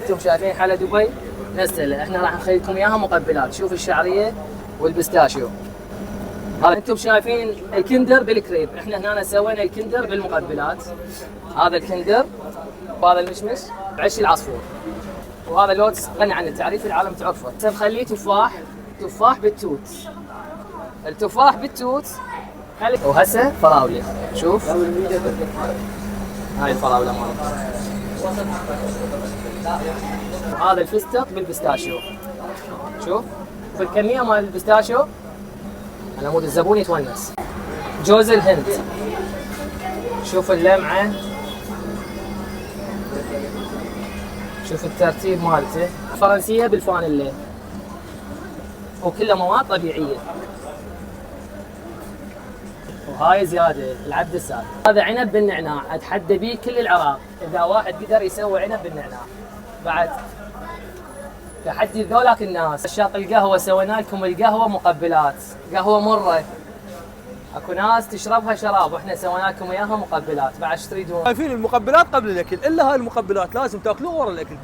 انتم شايفين حلا دبي نزله، احنا راح نخليكم اياها مقبلات. شوف الشعريه والبستاشيو. هذا انتم شايفين الكندر بالكريب، احنا هنا سوينا الكندر بالمقبلات. هذا الكندر وهذا المشمش بعش العصفور، وهذا لوتس غني عن التعريف، العالم تعرفه. هسه نخليه تفاح بالتوت. التفاح بالتوت وهسه فراوله. شوف هاي الفراوله مالتها. هذا الفستق بالبستاشيو. شوف الكميه مال البستاشيو على مود الزبون يتونس. جوز الهند، شوف اللمعه، شوف الترتيب مالته. فرنسيه بالفانيلا وكلها مواد طبيعيه. وهاي زياده العبد السادة. هذا عنب بالنعناع، اتحدى به كل العراق اذا واحد قدر يسوي عنب بالنعناع. بعد تحدي ذولاك الناس. عشاق القهوه سوينا لكم القهوه مقبلات، قهوه مره اكو ناس تشربها شراب واحنا سوينا لكم اياها مقبلات. بعد ايش تريدون؟ شايفين المقبلات قبل الاكل، الا هاي المقبلات لازم تاكلوها ورا الاكل.